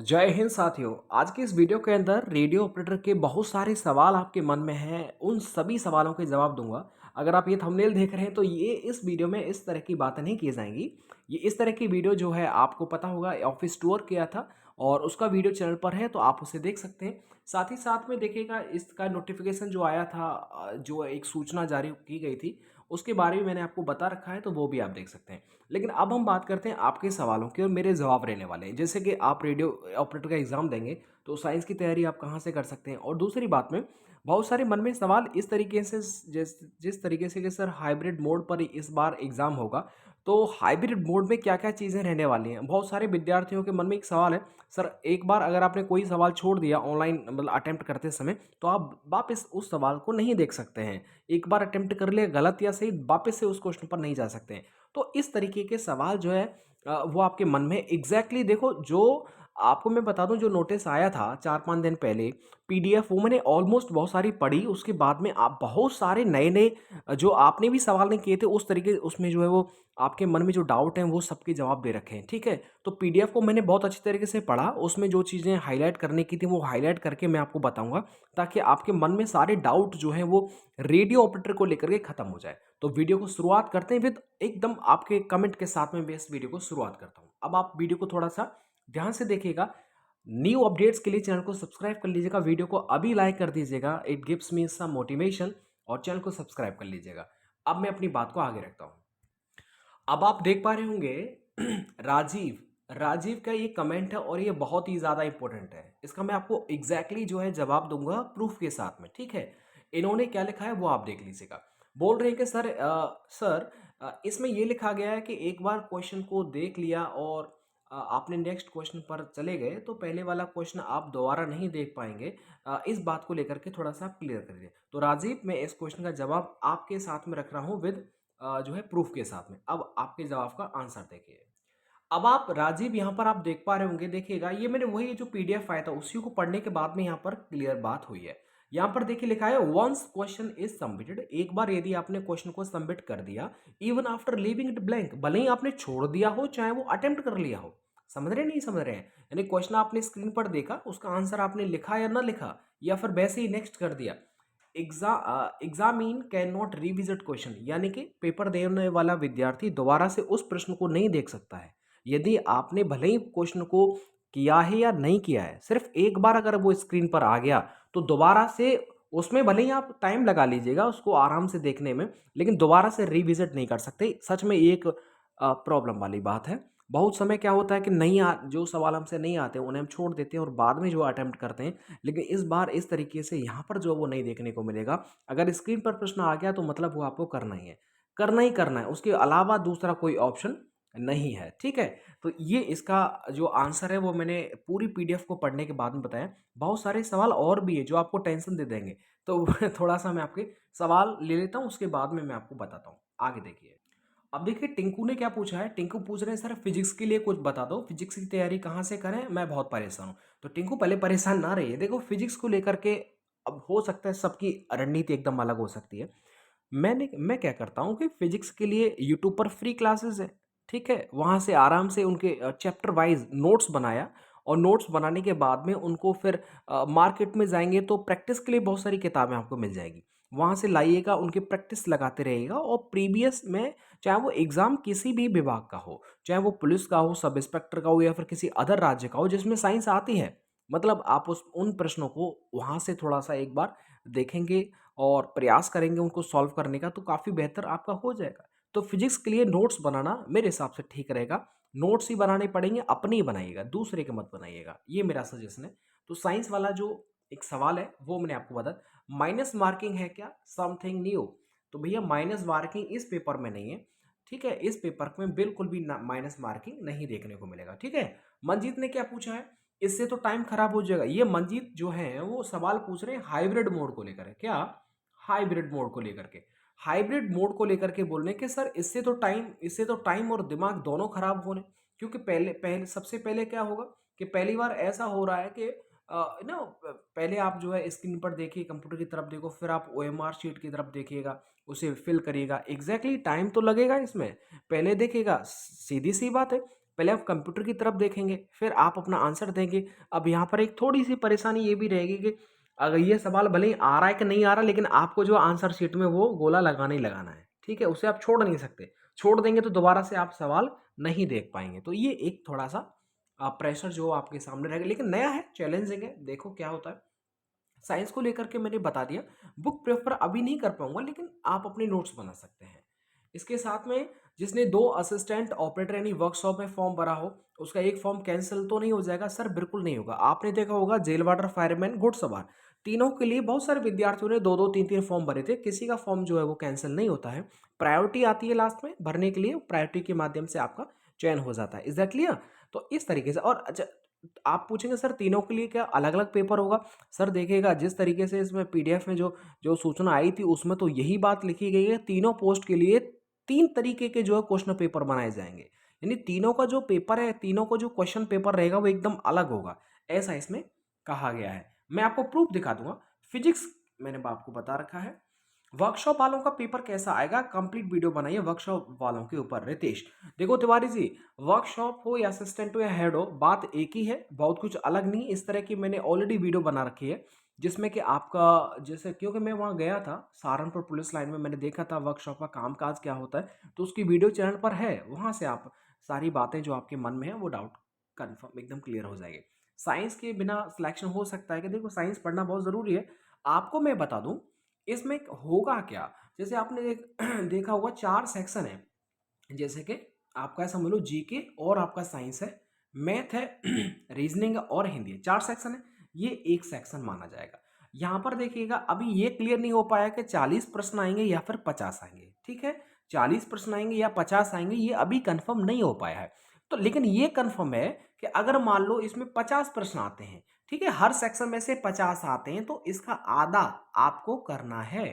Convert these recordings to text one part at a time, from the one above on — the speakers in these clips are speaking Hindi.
जय हिंद साथियों। आज की इस वीडियो के अंदर रेडियो ऑपरेटर के बहुत सारे सवाल आपके मन में हैं, उन सभी सवालों के जवाब दूंगा। अगर आप ये थंबनेल देख रहे हैं तो ये इस वीडियो में इस तरह की बातें नहीं की जाएंगी। ये इस तरह की वीडियो जो है आपको पता होगा, ऑफिस टूर किया था और उसका वीडियो चैनल पर है तो आप उसे देख सकते हैं। साथ ही साथ में देखिएगा इसका नोटिफिकेशन जो आया था, जो एक सूचना जारी की गई थी उसके बारे में मैंने आपको बता रखा है, तो वो भी आप देख सकते हैं। लेकिन अब हम बात करते हैं आपके सवालों की और मेरे जवाब रहने वाले हैं। जैसे कि आप रेडियो ऑपरेटर का एग्ज़ाम देंगे तो साइंस की तैयारी आप कहाँ से कर सकते हैं। और दूसरी बात में बहुत सारे मन में सवाल इस तरीके से, जिस तरीके से कि सर हाइब्रिड मोड पर इस बार एग्ज़ाम होगा, तो हाइब्रिड मोड में क्या क्या चीज़ें रहने वाली हैं। बहुत सारे विद्यार्थियों के मन में एक सवाल है, सर एक बार अगर आपने कोई सवाल छोड़ दिया ऑनलाइन मतलब अटेम्प्ट करते समय, तो आप वापस उस सवाल को नहीं देख सकते हैं। एक बार अटेम्प्ट कर लिया गलत या सही, वापस से उस क्वेश्चन पर नहीं जा सकते हैं। तो इस तरीके के सवाल जो है वो आपके मन में एग्जैक्टली देखो। जो आपको मैं बता दूं, जो नोटिस आया था 4-5 दिन पहले, पीडीएफ वो मैंने ऑलमोस्ट बहुत सारी पढ़ी। उसके बाद में आप बहुत सारे नए नए जो आपने भी सवाल नहीं किए थे उस तरीके, उसमें जो है वो आपके मन में जो डाउट हैं वो सबके जवाब दे रखे हैं। ठीक है, तो पीडीएफ को मैंने बहुत अच्छी तरीके से पढ़ा। उसमें जो चीज़ें हाईलाइट करने की थी वो हाईलाइट करके मैं आपको बताऊंगा, ताकि आपके मन में सारे डाउट जो हैं वो रेडियो ऑपरेटर को लेकर के खत्म हो जाए। तो वीडियो को शुरुआत करते हैं विद एकदम आपके कमेंट के साथ में मैं इस वीडियो को शुरुआत करता हूं। अब आप वीडियो को थोड़ा सा ध्यान से देखिएगा। न्यू अपडेट्स के लिए चैनल को सब्सक्राइब कर लीजिएगा, वीडियो को अभी लाइक कर दीजिएगा, it gives me some motivation. और चैनल को सब्सक्राइब कर लीजिएगा। अब मैं अपनी बात को आगे रखता हूं। अब आप देख पा रहे होंगे राजीव राजीव का ये कमेंट है और ये बहुत ही ज़्यादा इंपॉर्टेंट है। इसका मैं आपको एग्जैक्टली जो है जवाब दूंगा प्रूफ के साथ में। ठीक है, इन्होंने क्या लिखा है वो आप देख लीजिएगा। बोल रहे हैं कि सर इसमें ये लिखा गया है कि एक बार क्वेश्चन को देख लिया और आपने नेक्स्ट क्वेश्चन पर चले गए तो पहले वाला क्वेश्चन आप दोबारा नहीं देख पाएंगे। इस बात को लेकर के थोड़ा सा आप क्लियर करिए। तो राजीव, मैं इस क्वेश्चन का जवाब आपके साथ में रख रहा हूँ विद जो है प्रूफ के साथ में। अब आपके जवाब का आंसर देखिए। अब आप राजीव यहाँ पर आप देख पा रहे होंगे, देखिएगा ये मैंने वही जो पीडीएफ आया था उसी को पढ़ने के बाद में यहाँ पर क्लियर बात हुई है। यहाँ पर देखिए लिखा है वंस क्वेश्चन इज सबमिटेड, एक बार यदि आपने क्वेश्चन को सबमिट कर दिया, even after leaving it blank, भले ही आपने छोड़ दिया हो चाहे वो अटेम्प्ट कर लिया हो। समझ रहे नहीं समझ रहे हैं? यानी क्वेश्चन आपने स्क्रीन पर देखा, उसका आंसर आपने लिखा या ना लिखा, या फिर वैसे ही नेक्स्ट कर दिया। Examine can not revisit question, यानी कि पेपर देने वाला विद्यार्थी दोबारा से उस प्रश्न को नहीं देख सकता है। यदि आपने भले ही क्वेश्चन को किया है या नहीं किया है, सिर्फ एक बार अगर वो स्क्रीन पर आ गया तो दोबारा से उसमें भले ही आप टाइम लगा लीजिएगा उसको आराम से देखने में, लेकिन दोबारा से रिविजिट नहीं कर सकते। सच में ये एक प्रॉब्लम वाली बात है। बहुत समय क्या होता है कि जो सवाल हमसे नहीं आते उन्हें हम छोड़ देते हैं और बाद में जो अटेम्प्ट करते हैं, लेकिन इस बार इस तरीके से यहाँ पर जो वो नहीं देखने को मिलेगा। अगर स्क्रीन पर प्रश्न आ गया तो मतलब वो आपको करना ही है, करना ही करना है, उसके अलावा दूसरा कोई ऑप्शन नहीं है। ठीक है, तो ये इसका जो आंसर है वो मैंने पूरी पीडीएफ को पढ़ने के बाद में बताया। बहुत सारे सवाल और भी है जो आपको टेंशन दे देंगे, तो थोड़ा सा मैं आपके सवाल ले लेता हूँ, उसके बाद में मैं आपको बताता हूँ। आगे देखिए। अब देखिए टिंकू ने क्या पूछा है। टिंकू पूछ रहे हैं सर फिजिक्स के लिए कुछ बता दो, फिजिक्स की तैयारी कहाँ से करें, मैं बहुत परेशान हूँ। तो टिंकू पहले परेशान ना रहिए, देखो फिजिक्स को लेकर के अब हो सकता है सबकी रणनीति एकदम अलग हो सकती है। मैं क्या करता हूँ कि फिजिक्स के लिए यूट्यूब पर फ्री क्लासेस है। ठीक है, वहाँ से आराम से उनके चैप्टर वाइज नोट्स बनाया, और नोट्स बनाने के बाद में उनको फिर मार्केट में जाएंगे तो प्रैक्टिस के लिए बहुत सारी किताबें आपको मिल जाएगी। वहाँ से लाइएगा, उनकी प्रैक्टिस लगाते रहिएगा, और प्रीवियस में चाहे वो एग्ज़ाम किसी भी विभाग का हो, चाहे वो पुलिस का हो, सब इंस्पेक्टर का हो, या फिर किसी अदर राज्य का हो जिसमें साइंस आती है, मतलब आप उन प्रश्नों को वहाँ से थोड़ा सा एक बार देखेंगे और प्रयास करेंगे उनको सॉल्व करने का, तो काफ़ी बेहतर आपका हो जाएगा। तो फिजिक्स के लिए नोट्स बनाना मेरे हिसाब से ठीक रहेगा। नोट्स ही बनाने पड़ेंगे, अपने ही बनाइएगा, दूसरे के मत बनाइएगा, ये मेरा सजेशन है। तो साइंस वाला जो एक सवाल है वो मैंने आपको बता, माइनस मार्किंग है क्या समथिंग न्यू? तो भैया माइनस मार्किंग इस पेपर में नहीं है। ठीक है, इस पेपर में बिल्कुल भी माइनस मार्किंग नहीं देखने को मिलेगा। ठीक है, मंजीत ने क्या पूछा है, इससे तो टाइम खराब हो जाएगा। ये मंजीत जो है वो सवाल पूछ रहे हैं हाइब्रिड मोड को लेकर है। क्या? हाइब्रिड मोड को लेकर के। हाइब्रिड मोड को लेकर के बोल रहे हैं कि सर इससे तो टाइम और दिमाग दोनों खराब होने। क्योंकि पहले पहले सबसे पहले क्या होगा कि पहली बार ऐसा हो रहा है कि ना, पहले आप जो है स्क्रीन पर देखिए, कंप्यूटर की तरफ देखो, फिर आप ओएमआर शीट की तरफ देखिएगा, उसे फिल करिएगा। एग्जैक्टली टाइम तो लगेगा इसमें। पहले देखिएगा, सीधी सी बात है, पहले आप कंप्यूटर की तरफ देखेंगे, फिर आप अपना आंसर देंगे। अब यहाँ पर एक थोड़ी-सी परेशानी ये भी रहेगी कि अगर ये सवाल भले ही आ रहा है कि नहीं आ रहा, लेकिन आपको जो आंसर शीट में वो गोला लगाना ही लगाना है, ठीक है? उसे आप छोड़ नहीं सकते। छोड़ देंगे तो दोबारा से आप सवाल नहीं देख पाएँगे। तो ये एक थोड़ा-सा प्रेशर जो आपके सामने रहेगा, लेकिन नया है, चैलेंजिंग है, देखो क्या होता है। साइंस को लेकर के मैंने बता दिया, बुक प्रेफ़र अभी नहीं कर पाऊँगा, लेकिन आप अपने नोट्स बना सकते हैं। इसके साथ में जिसने 2 असिस्टेंट ऑपरेटर यानी वर्कशॉप में फॉर्म भरा हो, उसका एक फॉर्म कैंसल तो नहीं हो जाएगा? सर बिल्कुल नहीं होगा। आपने देखा होगा जेल वार्डर, फायरमैन, घुड़सवार, तीनों के लिए बहुत सारे विद्यार्थियों ने 2-2 3-3 फॉर्म भरे थे, किसी का फॉर्म जो है वो कैंसल नहीं होता है। प्रायोरिटी आती है लास्ट में भरने के लिए, प्रायोरिटी के माध्यम से आपका चयन हो जाता है। Is that clear? तो इस तरीके से। और अच्छा, आप पूछेंगे सर तीनों के लिए क्या अलग-अलग पेपर होगा? सर देखिएगा जिस तरीके से इसमें पीडीएफ में जो जो सूचना आई थी उसमें तो यही बात लिखी गई है, तीनों पोस्ट के लिए 3 तरीके के जो है क्वेश्चन पेपर बनाए जाएँगे। यानी तीनों का जो पेपर है, तीनों का जो क्वेश्चन पेपर रहेगा वो एकदम अलग होगा, ऐसा इसमें कहा गया है। मैं आपको प्रूफ दिखा दूँगा। फिजिक्स मैंने आपको बता रखा है। वर्कशॉप वालों का पेपर कैसा आएगा? कंप्लीट वीडियो बनाइए वर्कशॉप वालों के ऊपर रितेश। देखो तिवारी जी, वर्कशॉप हो या असिस्टेंट हो या हेड हो, बात एक ही है, बहुत कुछ अलग नहीं। इस तरह की मैंने ऑलरेडी वीडियो बना रखी है, जिसमें कि आपका जैसे क्योंकि मैं वहाँ गया था, सहारनपुर पुलिस लाइन में मैंने देखा था वर्कशॉप का कामकाज क्या होता है, तो उसकी वीडियो चैनल पर है, वहाँ से आप सारी बातें जो आपके मन में है वो डाउट कन्फर्म एकदम क्लियर हो जाएगी। साइंस के बिना सिलेक्शन हो सकता है कि देखो साइंस पढ़ना बहुत ज़रूरी है। आपको मैं बता दूँ, इसमें होगा क्या? जैसे आपने देखा होगा 4 सेक्शन है, जैसे कि आपका समझ लो जीके और आपका साइंस है, मैथ है, रीजनिंग है और हिंदी है, 4 सेक्शन है, ये एक सेक्शन माना जाएगा। यहाँ पर देखिएगा अभी ये क्लियर नहीं हो पाया कि 40 प्रश्न आएँगे या फिर 50 आएँगे, ठीक है? 40 प्रश्न आएँगे या 50 आएँगे ये अभी कन्फर्म नहीं हो पाया है। तो लेकिन ये कन्फर्म है कि अगर मान लो इसमें 50 प्रश्न आते हैं, ठीक है? हर सेक्शन में से 50 आते हैं तो इसका आधा आपको करना है।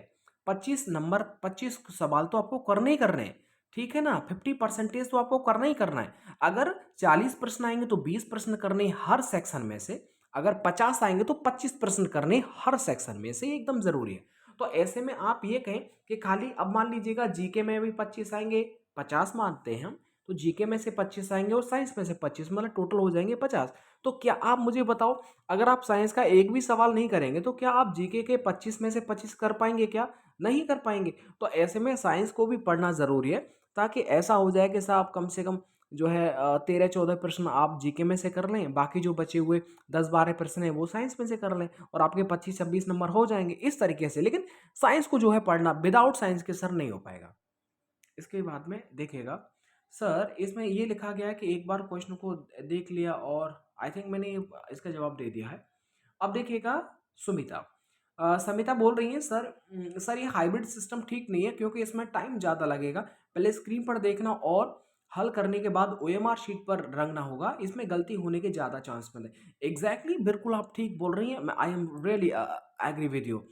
25 नंबर 25 सवाल तो आपको करने ही करने हैं। ठीक है ना? 50% तो आपको करना ही करना है। अगर 40 प्रश्न आएँगे तो 20 प्रश्न करने हर सेक्शन में से, अगर 50 आएँगे तो 25 प्रश्न करने हर सेक्शन में से, ये एकदम ज़रूरी है। तो ऐसे में आप ये कहें कि खाली अब मान लीजिएगा जीके में भी 25 आएँगे, 50 मानते हैं हम, तो जीके में से 25 आएँगे और साइंस में से 25 मतलब टोटल हो जाएँगे 50। तो क्या आप मुझे बताओ, अगर आप साइंस का एक भी सवाल नहीं करेंगे तो क्या आप जीके के 25 में से 25 कर पाएँगे क्या? नहीं कर पाएँगे। तो ऐसे में साइंस को भी पढ़ना ज़रूरी है। ताकि ऐसा हो जाए कि साहब कम से कम जो है 13-14 प्रश्न आप जीके में से कर लें, बाकी जो बचे हुए 10-12 प्रश्न हैं वो साइंस में से कर लें और आपके 25-26 नंबर हो जाएँगे इस तरीके से। लेकिन साइंस को जो है पढ़ना विदाउट साइंस के सर नहीं हो पाएगा। इसके बाद में देखिएगा, सर इसमें ये लिखा गया है कि एक बार क्वेश्चन को देख लिया और आई थिंक मैंने इसका जवाब दे दिया है। अब देखिएगा सुमिता, समिता बोल रही हैं सर, सर ये हाइब्रिड सिस्टम ठीक नहीं है क्योंकि इसमें टाइम ज़्यादा लगेगा। पहले स्क्रीन पर देखना और हल करने के बाद ओएमआर शीट पर रंगना होगा। इसमें गलती होने के ज़्यादा चांस मिले। एग्जैक्टली बिल्कुल आप ठीक बोल रही हैं। मैं I am really agree with you.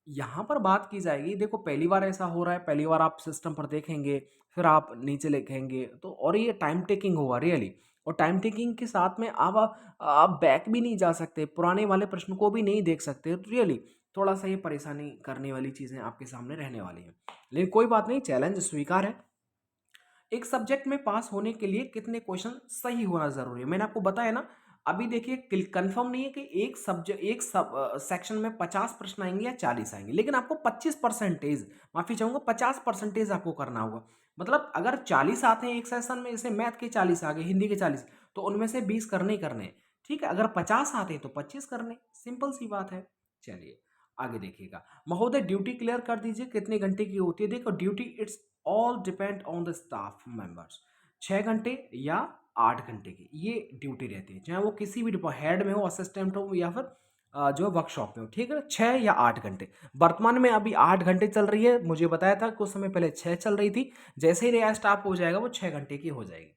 यहाँ पर बात की जाएगी, देखो पहली बार ऐसा हो रहा है, पहली बार आप सिस्टम पर देखेंगे, फिर आप नीचे लिखेंगे तो और ये टाइम टेकिंग होगा रियली। और टाइम टेकिंग के साथ में आप बैक भी नहीं जा सकते, पुराने वाले प्रश्न को भी नहीं देख सकते रियली। थोड़ा सा ये परेशानी करने वाली चीज़ें आपके सामने रहने वाली हैं, लेकिन कोई बात नहीं, चैलेंज स्वीकार है। एक सब्जेक्ट में पास होने के लिए कितने क्वेश्चन सही होना जरूरी है? मैंने आपको बताया ना। अभी देखिए कंफर्म नहीं है कि एक सेक्शन में 50 प्रश्न आएंगे या 40 आएंगे, लेकिन आपको 25% माफी चाहूंगा 50% आपको करना होगा। मतलब अगर 40 आते हैं एक सेशन में, जैसे मैथ के 40 आ गए, हिंदी के 40, तो उनमें से 20 करने ही करने हैं, ठीक है। अगर 50 आते हैं तो 25 करने, सिंपल सी बात है। चलिए आगे देखिएगा। महोदय ड्यूटी क्लियर कर दीजिए कितने घंटे की होती है? देखो duty it's all depend on the staff members. 6 घंटे या 8 घंटे की ये ड्यूटी रहती है, चाहे वो किसी भी हेड में हो, असिस्टेंट हो या फिर जो वर्कशॉप में हो, ठीक है। 6 या 8 घंटे। वर्तमान में अभी 8 घंटे चल रही है, मुझे बताया था कुछ समय पहले 6 चल रही थी। जैसे ही नया स्टाफ हो जाएगा वो 6 घंटे की हो जाएगी।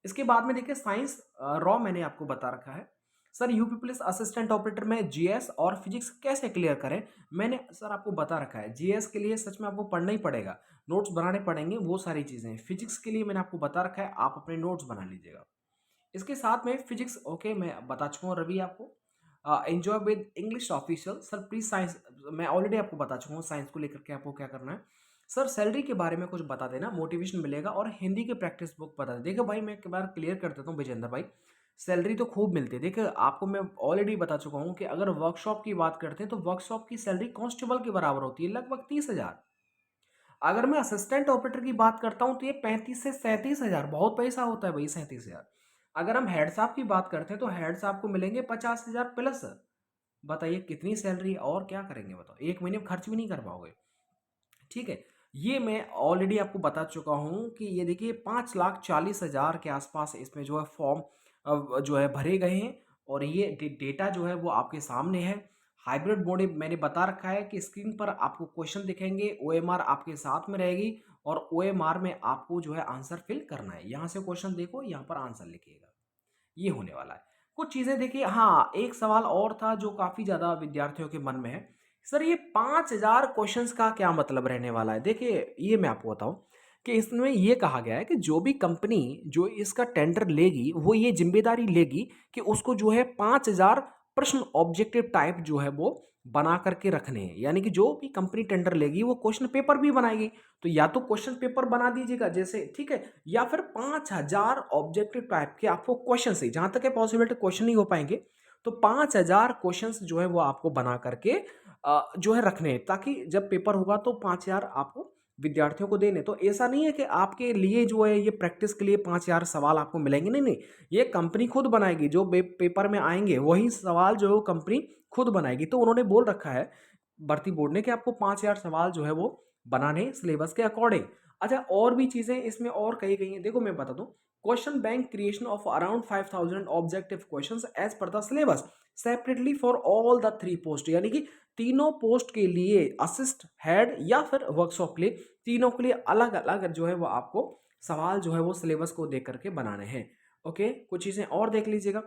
इसके बाद में देखिए साइंस रॉ मैंने आपको बता रखा है। Sir UP police assistant operator में जीएस और फिजिक्स कैसे क्लियर करें? मैंने सर आपको बता रखा है, जीएस के लिए सच में आपको पढ़ना ही पड़ेगा, नोट्स बनाने पड़ेंगे, वो सारी चीज़ें। फिजिक्स के लिए मैंने आपको बता रखा है, आप अपने नोट्स बना लीजिएगा। इसके साथ में फिजिक्स ओके मैं बता चुका हूँ रवि आपको। Enjoy with English official, sir please science मैं ऑलरेडी आपको बता चुका हूँ साइंस को लेकर के आपको क्या करना है। सर सैलरी के बारे में कुछ बता देना, मोटिवेशन मिलेगा और हिंदी की प्रैक्टिस बुक बता दें। देखिए भाई मैं एक बार क्लियर कर देता हूँ विजेंद्र भाई, सैलरी तो खूब मिलती है। देखिए आपको मैं ऑलरेडी बता चुका हूँ कि अगर वर्कशॉप की बात करते हैं तो वर्कशॉप की सैलरी कांस्टेबल के बराबर होती है, लगभग 30,000। अगर मैं असिस्टेंट ऑपरेटर की बात करता हूँ तो ये 35 से 37,000, बहुत पैसा होता है भाई 37,000। अगर हम हेड साहब की बात करते हैं तो हेड साहब को मिलेंगे 50,000 प्लस। बताइए कितनी सैलरी और क्या करेंगे, बताओ एक महीने में खर्च भी नहीं कर पाओगे। ठीक है, ये मैं ऑलरेडी आपको बता चुका हूँ कि ये देखिए 5,40,000 के आसपास इसमें जो है फॉर्म जो है भरे गए हैं। और ये डेटा जो है वो आपके सामने है। हाइब्रिड मोड मैंने बता रखा है कि स्क्रीन पर आपको क्वेश्चन दिखेंगे, ओएमआर आपके साथ में रहेगी और ओएमआर में आपको जो है आंसर फिल करना है। यहाँ से क्वेश्चन देखो, यहाँ पर आंसर लिखिएगा, ये होने वाला है। कुछ चीज़ें देखिए, हाँ एक सवाल और था जो काफ़ी ज़्यादा विद्यार्थियों के मन में है। सर ये 5,000 क्वेश्चंस का क्या मतलब रहने वाला है? देखिए ये मैं आपको बताऊं कि इसमें ये कहा गया है कि जो भी कंपनी जो इसका टेंडर लेगी वो ये जिम्मेदारी लेगी कि उसको जो है 5,000 प्रश्न ऑब्जेक्टिव टाइप जो है वो बना करके रखने हैं। यानी कि जो भी कंपनी टेंडर लेगी वो क्वेश्चन पेपर भी बनाएगी। तो या तो क्वेश्चन पेपर बना दीजिएगा जैसे, ठीक है, या फिर 5,000 ऑब्जेक्टिव टाइप के आपको क्वेश्चन से, जहां तक है पॉसिबिलिटी क्वेश्चन नहीं हो पाएंगे, तो 5,000 क्वेश्चन जो है वो आपको बना करके जो है रखने हैं, ताकि जब पेपर होगा तो 5,000 आपको विद्यार्थियों को देने। तो ऐसा नहीं है कि आपके लिए जो है ये प्रैक्टिस के लिए 5,000 सवाल आपको मिलेंगे, नहीं नहीं, ये कंपनी खुद बनाएगी। जो पेपर में आएंगे वही सवाल जो कंपनी खुद बनाएगी। तो उन्होंने बोल रखा है भर्ती बोर्ड ने कि आपको 5,000 सवाल जो है वो बनाने सिलेबस के अकॉर्डिंग। अच्छा और भी चीजें इसमें और कही गई हैं, देखो मैं बता दूं। Question bank creation of around 5,000 objective questions as per the syllabus separately for all the 3 post. यानी कि तीनों पोस्ट के लिए, असिस्ट, हेड या फिर वर्कशॉप के लिए, तीनों के लिए अलग अलग जो है वो आपको सवाल जो है वो सिलेबस को देख करके बनाने हैं। ओके, कुछ चीजें और देख लीजिएगा।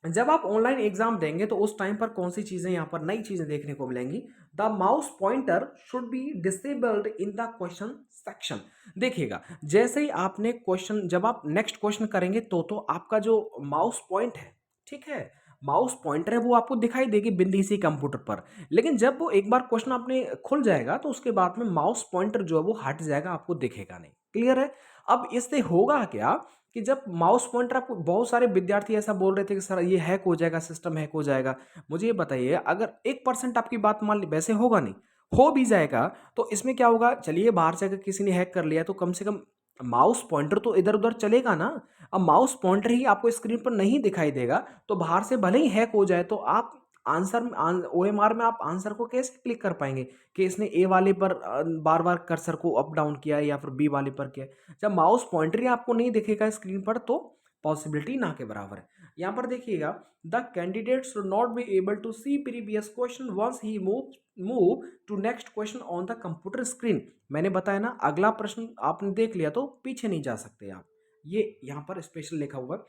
जब आप ऑनलाइन एग्जाम देंगे तो उस टाइम पर कौन सी चीजें यहाँ पर नई चीजें देखने को मिलेंगी। The mouse pointer should be disabled in the question section. देखिएगा जैसे ही आपने क्वेश्चन, जब आप नेक्स्ट क्वेश्चन करेंगे तो आपका जो माउस पॉइंट है, ठीक है, माउस पॉइंटर है वो आपको दिखाई देगी बिंदी सी कंप्यूटर पर। लेकिन जब वो एक बार क्वेश्चन आपने खुल जाएगा तो उसके बाद में माउस पॉइंटर जो है वो हट जाएगा, आपको दिखेगा नहीं। क्लियर है? अब इससे होगा क्या कि जब माउस पॉइंटर, आपको बहुत सारे विद्यार्थी ऐसा बोल रहे थे कि सर ये हैक हो जाएगा, सिस्टम हैक हो जाएगा। मुझे ये बताइए, अगर 1% आपकी बात मान ली, वैसे होगा नहीं, हो भी जाएगा तो इसमें क्या होगा, चलिए बाहर से अगर किसी ने हैक कर लिया तो कम से कम माउस पॉइंटर तो इधर उधर चलेगा ना। अब माउस पॉइंटर ही आपको स्क्रीन पर नहीं दिखाई देगा तो बाहर से भले ही हैक हो जाए तो आप आंसर ओएमआर में आप आंसर को कैसे क्लिक कर पाएंगे कि इसने ए वाले पर बार बार कर्सर को अप डाउन किया है या फिर बी वाले पर किया है। जब माउस पॉइंटर ही आपको नहीं दिखेगा स्क्रीन पर तो पॉसिबिलिटी ना के बराबर है। यहाँ पर देखिएगा, the candidate should not be able to see previous question once he move to next question on the computer screen. मैंने बताया ना, अगला प्रश्न आपने देख लिया तो पीछे नहीं जा सकते आप। ये यहाँ पर स्पेशल लिखा हुआ है,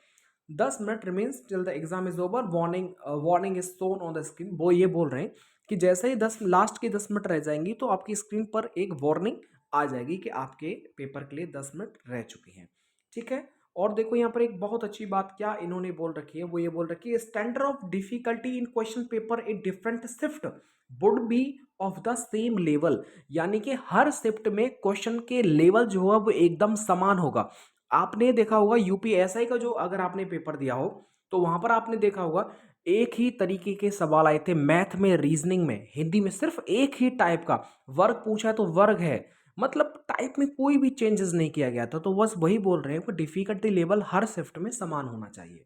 10 minute remains till the exam is over, warning is shown on the screen. वो ये बोल रहे हैं कि जैसे ही 10 मिनट रह जाएंगी तो आपकी स्क्रीन पर एक वार्निंग आ जाएगी कि आपके पेपर के लिए 10 मिनट रह चुके हैं। ठीक है, और देखो यहाँ पर एक बहुत अच्छी बात क्या इन्होंने बोल रखी है, वो ये बोल रखी है, standard of difficulty in question paper a different shift would be of the same level. यानी कि हर शिफ्ट में क्वेश्चन के लेवल जो है वो एकदम समान होगा। आपने देखा होगा यूपीएसआई का जो, अगर आपने पेपर दिया हो तो वहां पर आपने देखा होगा एक ही तरीके के सवाल आए थे, मैथ में, रीजनिंग में, हिंदी में, सिर्फ एक ही टाइप का वर्ग पूछा है तो वर्ग है, मतलब टाइप में कोई भी चेंजेस नहीं किया गया था। तो बस वही बोल रहे हैं कि डिफिकल्टी लेवल हर शिफ्ट में समान होना चाहिए।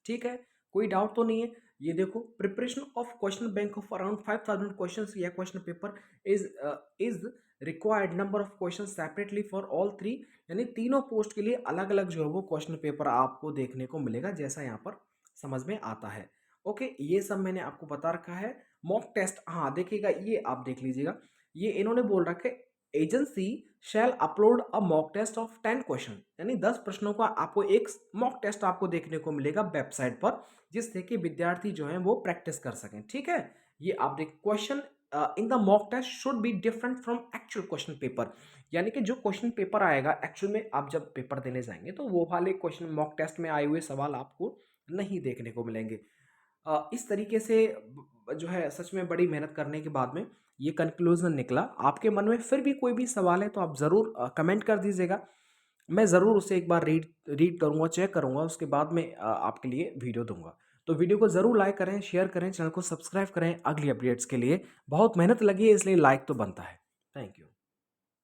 ठीक है, कोई डाउट तो नहीं है। ये देखो, preparation of question bank of around 5,000 questions या question paper is required number of question separately for all 3। यानी तीनों पोस्ट के लिए अलग अलग जो है वो क्वेश्चन पेपर आपको देखने को मिलेगा, जैसा यहाँ पर समझ में आता है। ओके, ये सब मैंने आपको बता रखा है। मॉक टेस्ट, हाँ देखिएगा, ये आप देख लीजिएगा, ये इन्होंने बोल रखा है, agency shall upload a mock test of 10 question. यानी 10 प्रश्नों का आपको एक मॉक टेस्ट आपको देखने को मिलेगा वेबसाइट पर, जिससे कि विद्यार्थी जो है वो प्रैक्टिस कर सकें। ठीक है, ये आप देख, question in the mock test should be different from actual question paper. यानी कि जो क्वेश्चन पेपर आएगा एक्चुअल में आप जब पेपर देने जाएंगे तो वो वाले क्वेश्चन मॉक टेस्ट में आए हुए सवाल आपको नहीं देखने को मिलेंगे। इस तरीके से जो है सच में बड़ी मेहनत करने के बाद में ये कंक्लूज़न निकला। आपके मन में फिर भी कोई भी सवाल है तो आप ज़रूर कमेंट कर दीजिएगा। मैं ज़रूर उसे एक बार रीड रीड करूँगा, चेक करूँगा, उसके बाद में आपके लिए वीडियो दूँगा। तो वीडियो को ज़रूर लाइक करें, शेयर करें, चैनल को सब्सक्राइब करें अगली अपडेट्स के लिए। बहुत मेहनत लगी है इसलिए लाइक तो बनता है। Thank you.